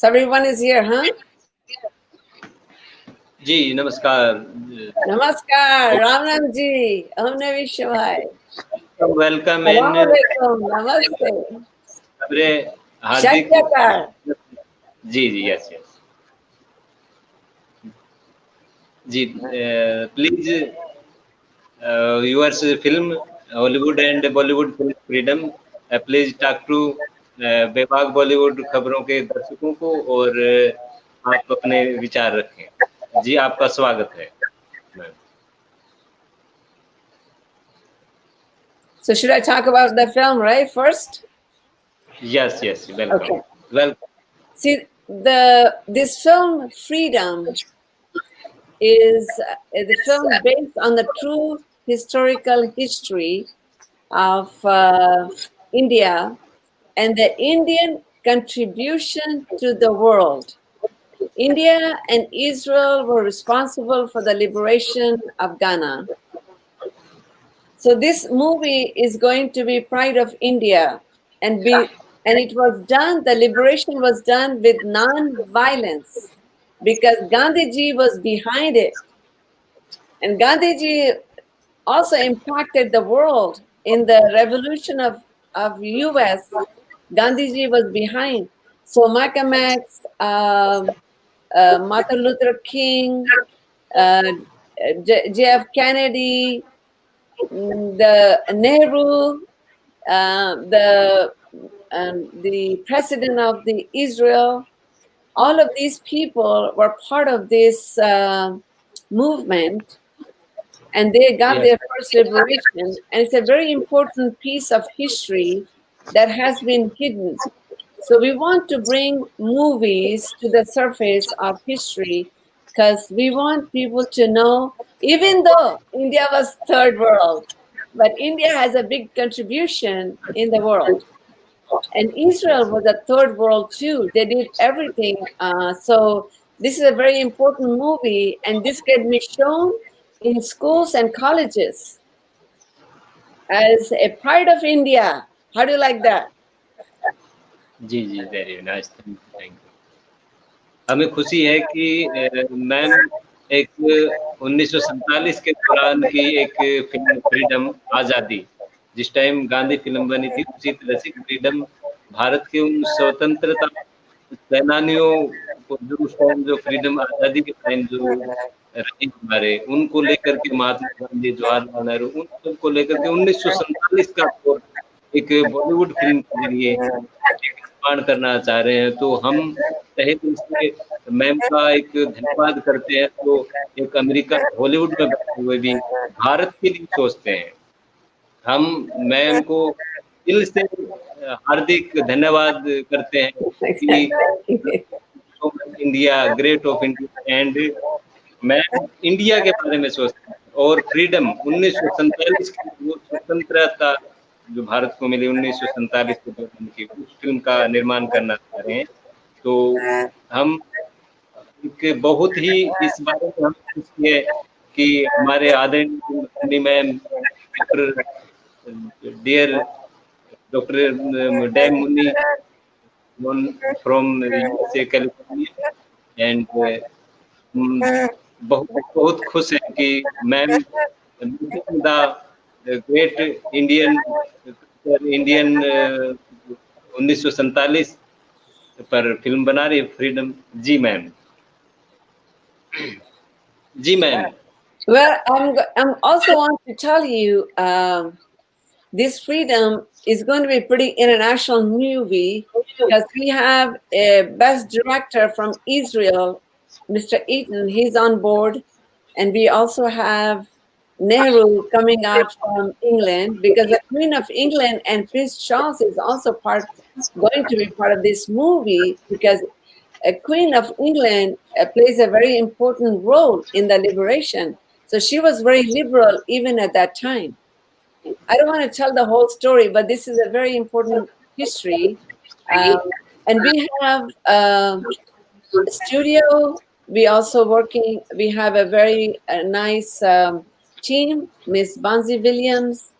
So everyone is here, huh? जी नमस्कार. Namaskar, Ram Ram ji, Om Navi Shivaya. Welcome in Assalamu alaikum, namaste. अपने हार्दिक. Shatyakar. जी जी yes yes जी please viewers film Hollywood and Bollywood freedom please talk to बेबाक Bollywood खबरों के दर्शकों को और आप अपने विचार रखें. जी आपका स्वागत है. So should I talk about the film, right, first? Yes, yes, welcome. Okay. Welcome. See, this film, Freedom, is the film based on the true historical history of India and the Indian contribution to the world. India and Israel were responsible for the liberation of Ghana. So this movie is going to be Pride of India, and it was done. The liberation was done with non-violence because Gandhiji was behind it, and Gandhiji also impacted the world in the revolution of US. Gandhiji was behind. So Malcolm X, Martin Luther King, uh, JF Kennedy, the Nehru, the president of the Israel, all of these people were part of this movement, and they got their first liberation. And it's a very important piece of history that has been hidden. So we want to bring movies to the surface of history because we want people to know, even though India was third world, but India has a big contribution in the world. And Israel was a third world too. They did everything. So this is a very important movie, and this can be shown in schools and colleges as a pride of India. How do you like that? जी जी very nice. Thank you. हमें खुशी है कि ma'am एक 1947 के दौरान की एक फिल्म फ्रीडम आज़ादी, जिस टाइम गांधी फिल्म बनी थी, उसी तरह से फ्रीडम भारत के उन स्वतंत्रता सेनानियों को जो फ्रीडम आज़ादी के टाइम जो रहे हमारे, उनको लेकर के महात्मा गांधी, जवाहरलाल नेहरू, उन सबको लेकर के 1947 का एक बॉलीवुड फिल्म के जरिए निर्माण करना चाह रहे हैं. तो हम तहे दिल से मैम का एक धन्यवाद करते हैं. तो एक अमेरिका हॉलीवुड में बैठे हुए भी भारत के लिए सोचते हैं. हम मैम को दिल से हार्दिक धन्यवाद करते हैं कि India great of India and ma'am India के बारे में सोचते हैं और फ्रीडम 1947 की वो स्वतंत्रता जो भारत को मिली 1947 के दौरान की, उस फिल्म का निर्माण करना चाह रहे हैं. तो हम एक बहुत ही इस बारे में हम खुशी है कि हमारे आदरणीय मुन्नी मैम, डियर डॉक्टर डैम Munni from USA California, and बहुत खुश है कि मैम द ग्रेट इंडियन 1947 पर फिल्म बना रही फ्रीडम. जी मैम. जी ma'am. Well, I'm also want to tell you this Freedom is going to be a pretty international movie because we have a best director from Israel, Mr. Eaton. He's on board, and we also have Nehru coming out from England because the Queen of England and Prince Charles is also going to be part of this movie because a Queen of England plays a very important role in the liberation. So she was very liberal even at that time. I don't want to tell the whole story, but this is a very important history. And we have a studio. We also we have a very nice team, Miss Bonzi Williams,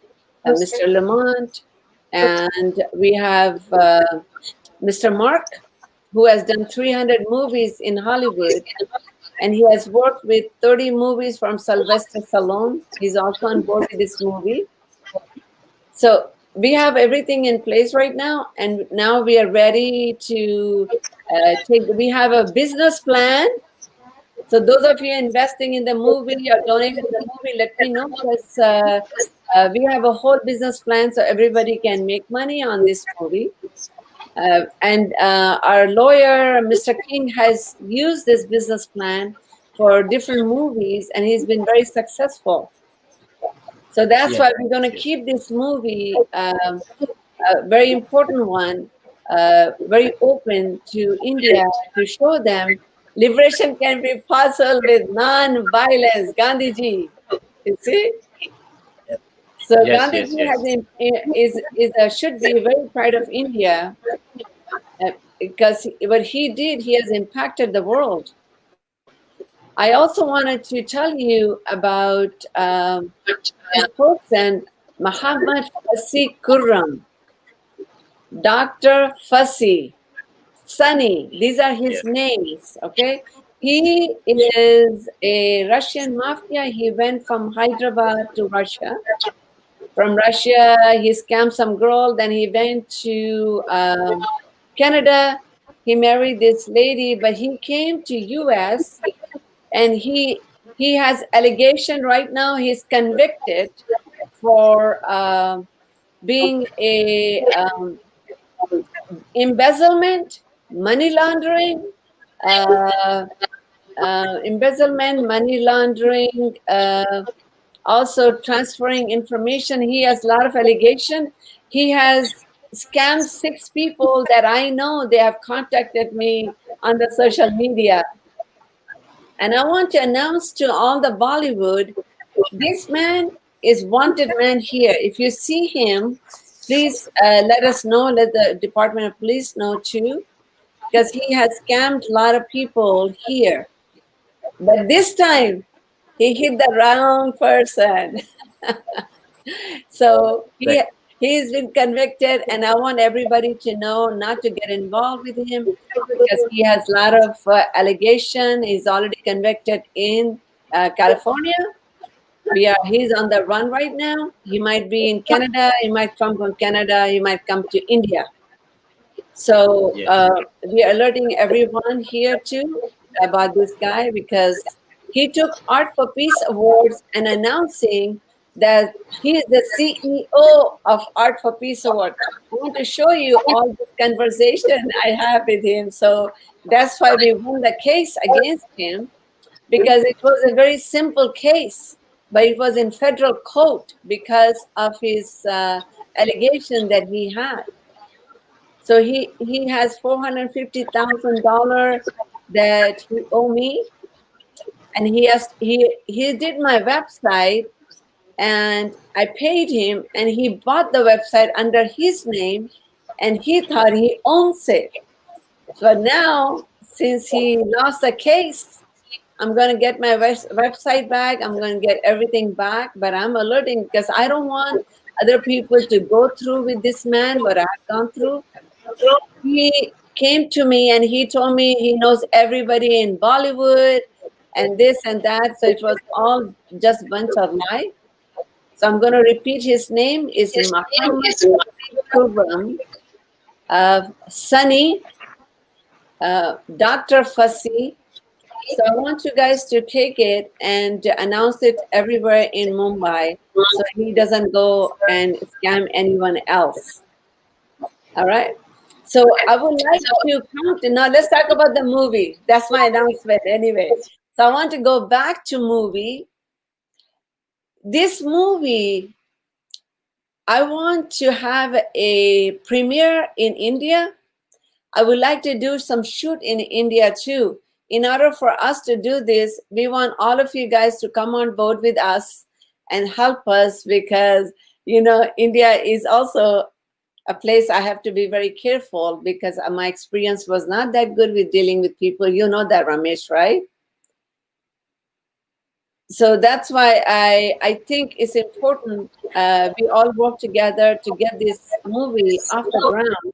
Mr. Lamont, and we have Mr. Mark, who has done 300 movies in Hollywood, and he has worked with 30 movies from Sylvester Stallone. He's also on board with this movie. So we have everything in place right now, and now we are ready to take. We have a business plan. So those of you investing in the movie or donating the movie, let me know, because we have a whole business plan so everybody can make money on this movie. And our lawyer, Mr. King, has used this business plan for different movies, and he's been very successful. So that's Yes, why we're going to yes. keep this movie, a very important one, very open to India, to show them liberation can be possible with non-violence. Gandhiji, you see. So Yes, yes, Gandhiji yes. should be very proud of India, because what he did, he has impacted the world. I also wanted to tell you about this person, Muhammad Fasi Kurram, Dr. Fasi, Sunny. These are his Yes. names, okay? He is a Russian mafia. He went from Hyderabad to Russia. From Russia, he scammed some girl. Then he went to Canada. He married this lady, but he came to US, and he has allegation right now. He's convicted for being a embezzlement, money laundering, uh, embezzlement, money laundering, also transferring information. He has a lot of allegation. He has scammed 6 people that I know. They have contacted me on the social media. And I want to announce to all the Bollywood, this man is wanted man here. If you see him, please let us know, let the Department of Police know too, because he has scammed a lot of people here. But this time, he hit the wrong person. So Right. he's been convicted, and I want everybody to know not to get involved with him, because he has a lot of allegation. He's already convicted in California. He's on the run right now. He might be in Canada. He might come from Canada. He might come to India. So Yes. we are alerting everyone here too about this guy, because he took Art for Peace Awards and announcing that he is the CEO of Art for Peace Award. I want to show you all this conversation I have with him. So that's why we won the case against him, because it was a very simple case, but it was in federal court because of his allegation that he had. So he has $450,000 that he owe me, and he did my website, and I paid him, and he bought the website under his name, and he thought he owns it. So now, since he lost the case, I'm going to get my website back. I'm going to get everything back, but I'm alerting because I don't want other people to go through with this man what I've gone through. He came to me and he told me he knows everybody in Bollywood and this and that. So it was all just bunch of lie. So I'm going to repeat his name is Muhammad Kubram, Sunny, Dr. Fasi. So I want you guys to take it and announce it everywhere in Mumbai, so he doesn't go and scam anyone else. All right. So I would like to come to now. Let's talk about the movie. That's my announcement anyway. So I want to go back to movie. This movie, I want to have a premiere in India. I would like to do some shoot in India too. In order for us to do this, we want all of you guys to come on board with us and help us, because India is also a place I have to be very careful, because my experience was not that good with dealing with people. You know that, Ramesh, right? So that's why I think it's important we all work together to get this movie off the ground.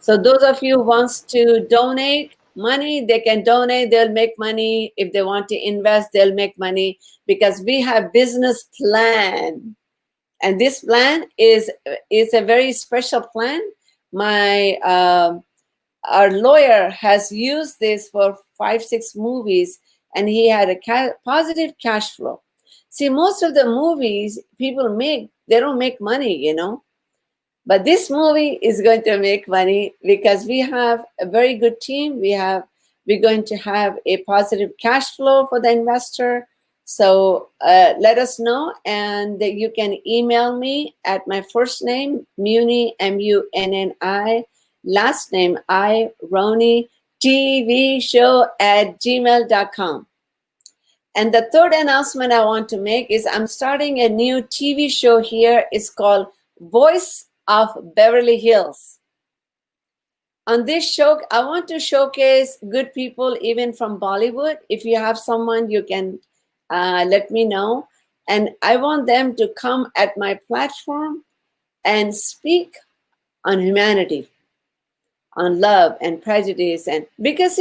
So those of you who wants to donate money, they can donate. They'll make money. If they want to invest, they'll make money, because we have business plan, and this plan is a very special plan. My our lawyer has used this for 5-6 movies, and he had a positive cash flow. See, most of the movies people make, they don't make money, but this movie is going to make money because we have a very good team. We're going to have a positive cash flow for the investor. So let us know, and you can email me at my first name, Munni, Munni, last name Irone, TV show at gmail.com. And the third announcement I want to make is I'm starting a new TV show here. It's called Voice of Beverly Hills. On this show, I want to showcase good people, even from Bollywood. If you have someone, you can let me know. And I want them to come at my platform and speak on humanity, on love and prejudice. And because,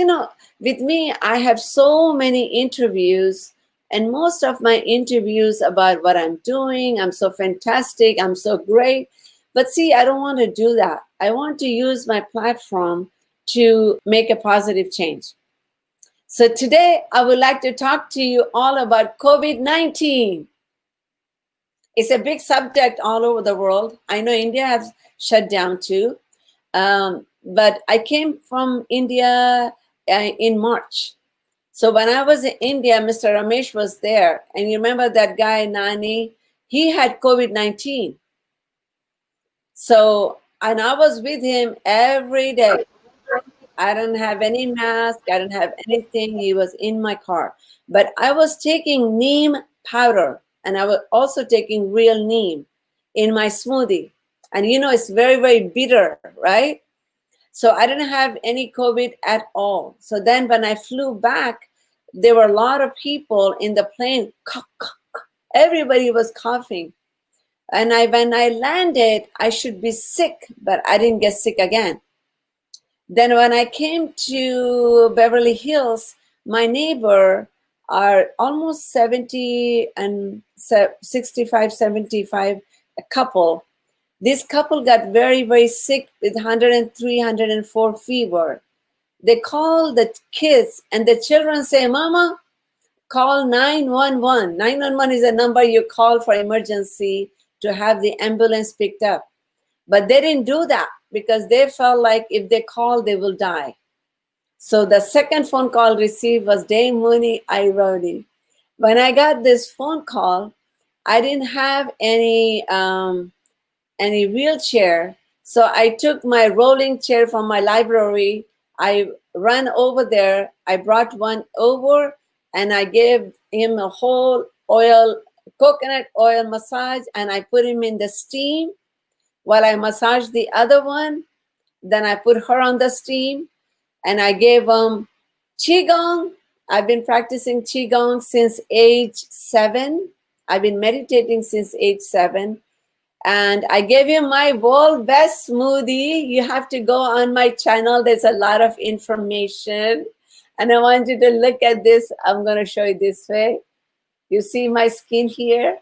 with me, I have so many interviews, and most of my interviews about what I'm doing, I'm so fantastic, I'm so great. But see, I don't want to do that. I want to use my platform to make a positive change. So today, I would like to talk to you all about COVID-19. It's a big subject all over the world. I know India has shut down too. But I came from India in March. So when I was in India, Mr. Ramesh was there. And you remember that guy, Nani? He had COVID-19. So, and I was with him every day. I didn't have any mask. I didn't have anything. He was in my car. But I was taking neem powder, and I was also taking real neem in my smoothie. And it's very, very bitter, right? So I didn't have any COVID at all. So then when I flew back, there were a lot of people in the plane. Everybody was coughing. And when I landed, I should be sick, but I didn't get sick again. Then when I came to Beverly Hills, my neighbor are almost 70 and 65, 75, a couple. This couple got very, very sick with 103, 104 fever. They call the kids, and the children say, Mama, call 911. 911 is a number you call for emergency to have the ambulance picked up. But they didn't do that because they felt like if they call, they will die. So the second phone call received was Dame Munni, Irone. When I got this phone call, I didn't have any wheelchair. So I took my rolling chair from my library. I ran over there. I brought one over, and I gave him a whole coconut oil massage, and I put him in the steam while I massaged the other one. Then I put her on the steam, and I gave him Qigong. I've been practicing Qigong since age 7. I've been meditating since age 7. And I gave him my world best smoothie. You have to go on my channel. There's a lot of information. And I want you to look at this. I'm going to show you this way. You see my skin here?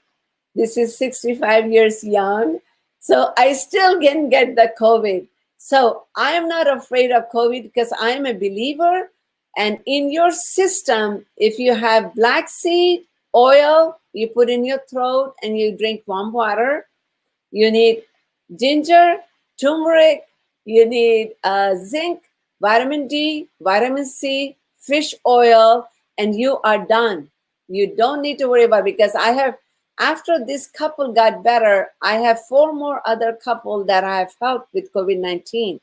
This is 65 years young. So I still can get the COVID. So I'm not afraid of COVID because I'm a believer. And in your system, if you have black seed oil, you put in your throat and you drink warm water. You need ginger, turmeric, you need zinc, vitamin D, vitamin C, fish oil, and you are done. You don't need to worry about it, because after this couple got better, I have 4 more other couple that I have helped with COVID-19.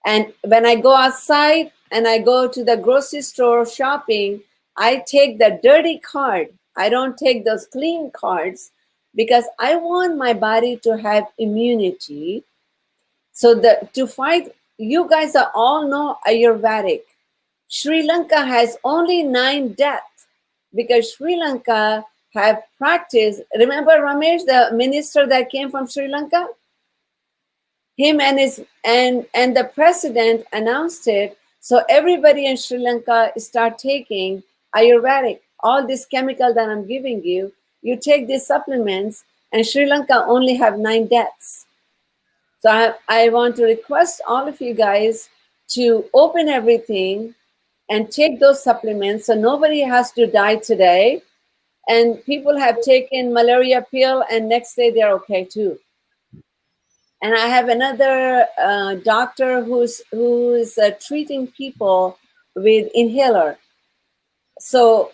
And when I go outside and I go to the grocery store shopping, I take the dirty card. I don't take those clean cards, because I want my body to have immunity. So to fight, you guys are all know Ayurvedic. Sri Lanka has only 9 deaths because Sri Lanka have practiced. Remember Ramesh, the minister that came from Sri Lanka? him and his and the president announced it, so everybody in Sri Lanka start taking Ayurvedic, all this chemical that I'm giving you. You take these supplements, and Sri Lanka only have 9 deaths. So I want to request all of you guys to open everything and take those supplements so nobody has to die today. And people have taken malaria pill and next day they're okay too. And I have another doctor who's treating people with inhaler. So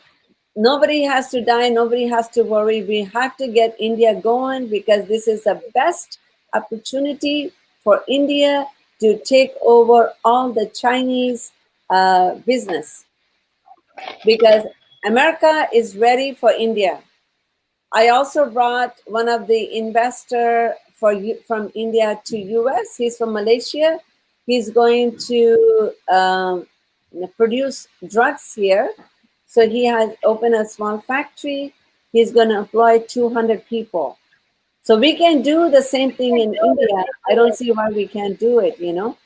nobody has to die, nobody has to worry. We have to get India going because this is the best opportunity for India to take over all the Chinese business, because America is ready for India. I also brought one of the investor from India to US. He's from Malaysia. He's going to produce drugs here. So he has opened a small factory. He's going to employ 200 people. So we can do the same thing in India. I don't see why we can't do it, you know.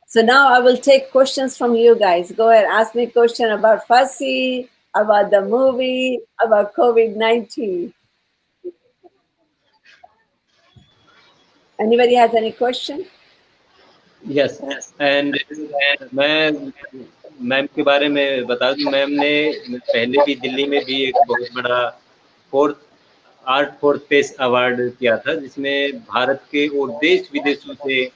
So now I will take questions from you guys. Go ahead, ask me a question about Fussy, about the movie, about COVID-19. Anybody has any question? Yes and मैं ma'am के बारे में बता दूं, ma'am ने पहले भी दिल्ली में भी एक बहुत बड़ा फोर्थ पेस अवार्ड किया था, जिसमें भारत के और देश विदेशों से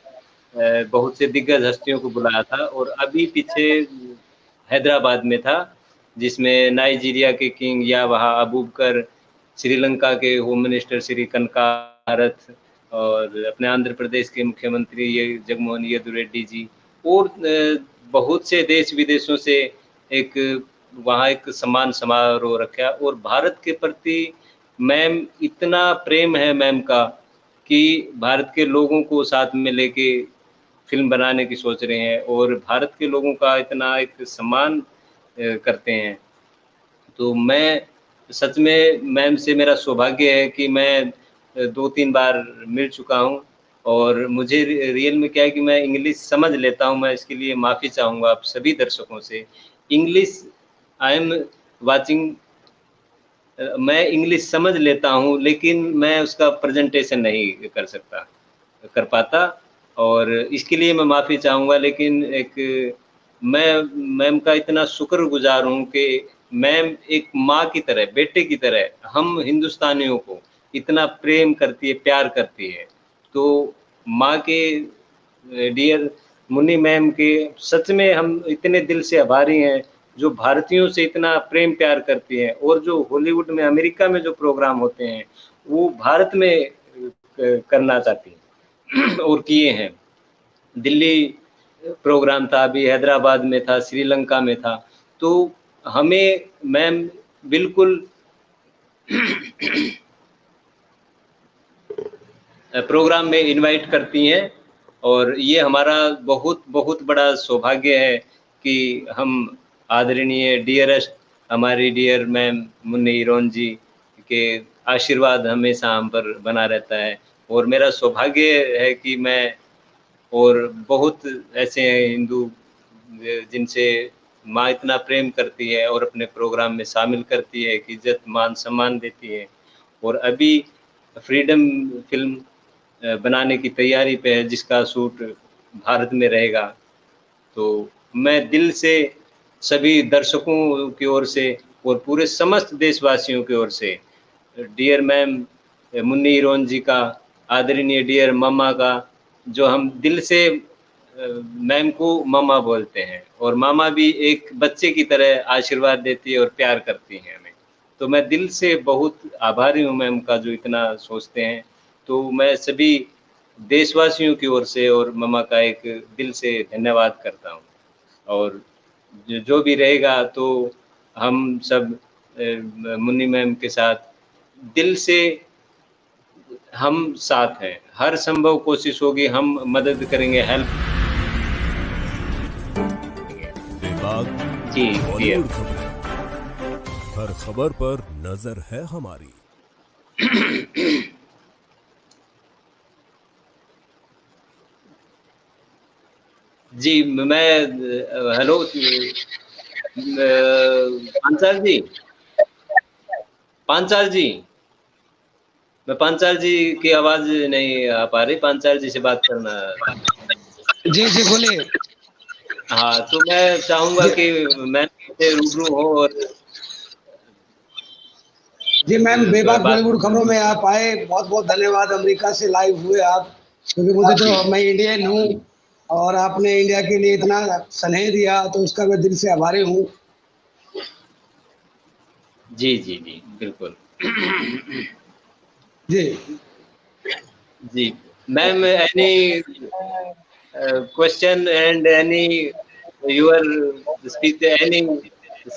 बहुत से दिग्गज हस्तियों को बुलाया था। और अभी पीछे हैदराबाद में था, जिसमें नाइजीरिया के किंग या वहाँ अबूबकर, श्रीलंका के होम मिनिस्टर श्री कनकारथ, और अपने आंध्र प्रदेश के मुख्यमंत्री ये जगनमोहन रेड्डी जी, और बहुत से देश विदेशों से एक वहाँ एक सम्मान समारोह रखा। और भारत के प्रति मैम इतना प्रेम है मैम का कि भारत के लोगों को साथ में लेके फिल्म बनाने की सोच रहे हैं, और भारत के लोगों का इतना एक सम्मान करते हैं। तो मैं सच में मैम से मेरा सौभाग्य है कि मैं 2-3 बार मिल चुका हूँ, और मुझे रियल में क्या है कि मैं इंग्लिश समझ लेता हूँ। मैं इसके लिए माफ़ी चाहूँगा आप सभी दर्शकों से। इंग्लिश आई एम वाचिंग, मैं इंग्लिश समझ लेता हूँ, लेकिन मैं उसका प्रेजेंटेशन नहीं कर पाता, और इसके लिए मैं माफ़ी चाहूँगा। लेकिन एक मैं मैम का इतना शुक्रगुज़ार हूँ कि मैम एक माँ की तरह, बेटे की तरह हम हिंदुस्तानियों को इतना प्रेम करती है, प्यार करती है। तो माँ के डियर मुन्नी मैम के सच में हम इतने दिल से आभारी हैं, जो भारतीयों से इतना प्रेम प्यार करती हैं। और जो हॉलीवुड में, अमेरिका में जो प्रोग्राम होते हैं, वो भारत में करना चाहती हैं और किए हैं। दिल्ली प्रोग्राम था, अभी हैदराबाद में था, श्रीलंका में था। तो हमें मैम बिल्कुल प्रोग्राम में इनवाइट करती हैं, और ये हमारा बहुत बहुत बड़ा सौभाग्य है कि हम आदरणीय डियरेस्ट हमारी डियर मैम मुन्नी इरोन जी के आशीर्वाद हमेशा हम पर बना रहता है। और मेरा सौभाग्य है कि मैं, और बहुत ऐसे हैं हिंदू जिनसे माँ इतना प्रेम करती है और अपने प्रोग्राम में शामिल करती है, कि इज्जत मान सम्मान देती है। और अभी फ्रीडम फिल्म बनाने की तैयारी पे है, जिसका शूट भारत में रहेगा। तो मैं दिल से सभी दर्शकों की ओर से और पूरे समस्त देशवासियों की ओर से डियर मैम मुन्नी इरोन जी का, आदरणीय डियर मम्मा का, जो हम दिल से मैम को मामा बोलते हैं, और मामा भी एक बच्चे की तरह आशीर्वाद देती है और प्यार करती हैं हमें। तो मैं दिल से बहुत आभारी हूँ मैम का, जो इतना सोचते हैं। तो मैं सभी देशवासियों की ओर से और मामा का एक दिल से धन्यवाद करता हूँ। और जो भी रहेगा तो हम सब मुन्नी मैम के साथ दिल से हम साथ हैं। हर संभव कोशिश होगी, हम मदद करेंगे, हेल्प विभाग जी बॉलीवुड खबरें, हर खबर पर नजर है हमारी। जी मैं हेलो पांचाल जी, पांचाल जी, मैं पांचाल जी की आवाज नहीं आ पा रही, पांचाल जी से बात करना। जी जी बोलिए। हाँ, तो मैं चाहूंगा जी कि मैं से रूबरू हो और जी मैम, बेबाक बात। बॉलीवुड खबरों में आप आए, बहुत बहुत धन्यवाद। अमेरिका से लाइव हुए आप, क्योंकि मुझे तो, मैं इंडियन हूँ और आपने इंडिया के लिए इतना स्नेह दिया तो उसका मैं दिल से आभारी हूँ। जी जी जी बिल्कुल। जी जी ma'am, any question and any your speech, any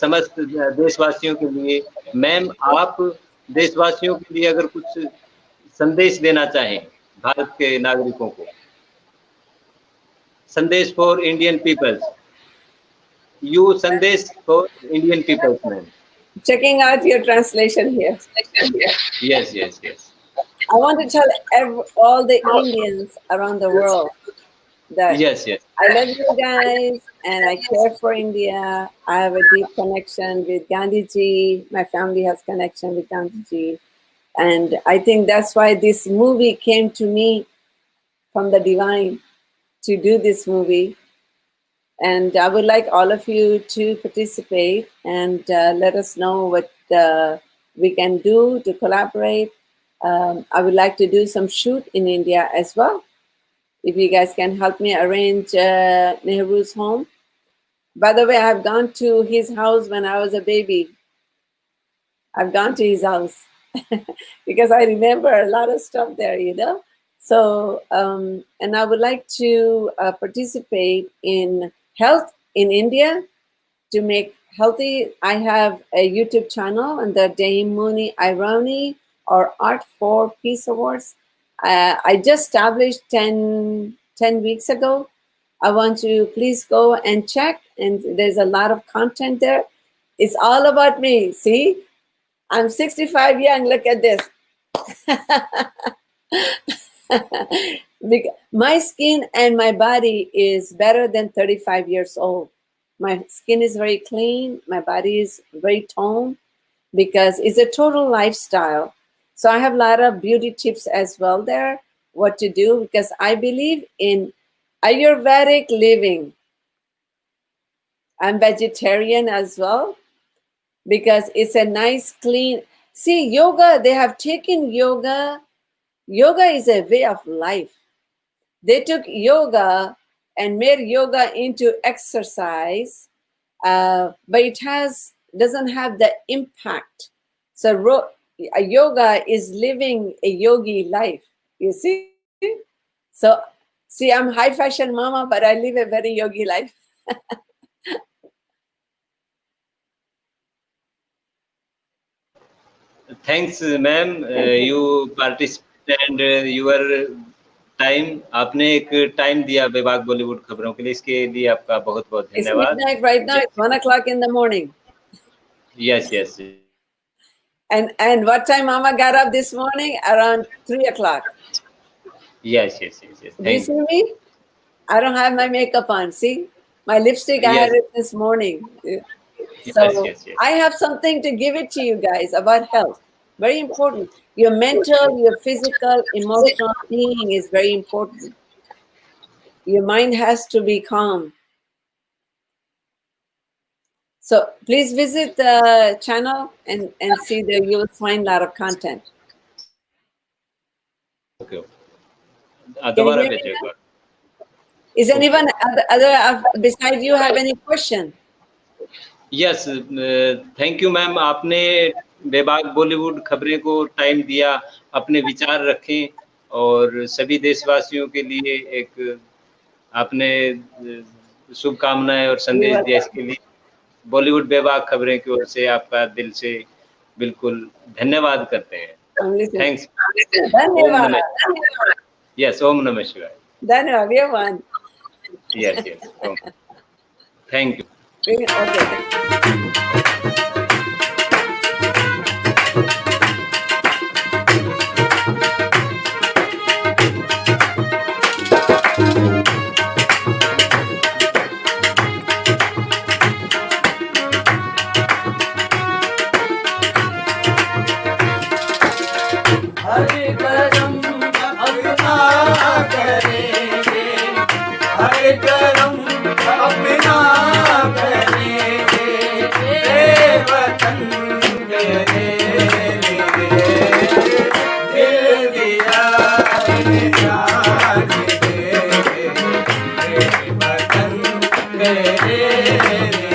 समस्त देशवासियों के लिए, मैम आप देशवासियों के लिए अगर कुछ संदेश देना चाहें भारत के नागरिकों को, संदेश फॉर इंडियन पीपल्स, यू संदेश for Indian peoples ma'am. Checking out your translation here. Yes yes yes. I want to tell all the Indians around the world that yes yes. I love you guys and I care for India. I have a deep connection with Gandhiji. My family has connection with Gandhiji. And I think that's why this movie came to me from the divine to do this movie. And I would like all of you to participate and let us know what we can do to collaborate. I would like to do some shoot in India as well. If you guys can help me arrange Nehru's home. By the way, I've gone to his house when I was a baby. I've gone to his house because I remember a lot of stuff there, you know. So, and I would like to participate in health in India to make healthy. I have a YouTube channel under Dame Munni Irone or Art for Peace Awards. I just established 10 weeks ago. I want you to please go and check, and there's a lot of content there. It's all about me. See, I'm 65 young. Look at this. My skin and my body is better than 35 years old. My skin is very clean. My body is very toned because it's a total lifestyle. So I have a lot of beauty tips as well there, what to do, because I believe in Ayurvedic living. I'm vegetarian as well because it's a nice, clean. See, yoga, they have taken yoga. Yoga is a way of life. They took yoga and made yoga into exercise, but it doesn't have the impact. So yoga is living a yogi life. You see? So see, I'm high fashion mama, but I live a very yogi life. Thanks ma'am, you participate and your time, आपने एक time दिया बेबाक Bollywood खबरों के लिए, इसके लिए आपका बहुत बहुत It's धन्यवाद। midnight right now. It's 1 o'clock in the morning. Yes yes. And what time Mama got up this morning? Around 3 o'clock. Yes yes yes yes. Do you see me? I don't have my makeup on. See? My lipstick, I had it this morning. So yes. I have something to give it to you guys about health. Very important. Your mental, your physical, emotional being is very important. Your mind has to be calm. So please visit the channel and see that you will find a lot of content. Okay, Can you दोबारा hear me भेजो एक now? Bar. Is anyone other beside you have any question? Yes, thank you ma'am, आपने बेबाक बॉलीवुड खबरें को time दिया, अपने विचार रखें और सभी देशवासियों के लिए एक आपने शुभकामनाएं और संदेश दिया, इसके लिए बॉलीवुड बेबाक खबरें की ओर से आपका दिल से बिल्कुल धन्यवाद करते हैं। थैंक्स। ओम नमः। यस, ओम नमः शिवाय। धन्यवाद, everyone. Yes yes, thank you. Okay. मेरे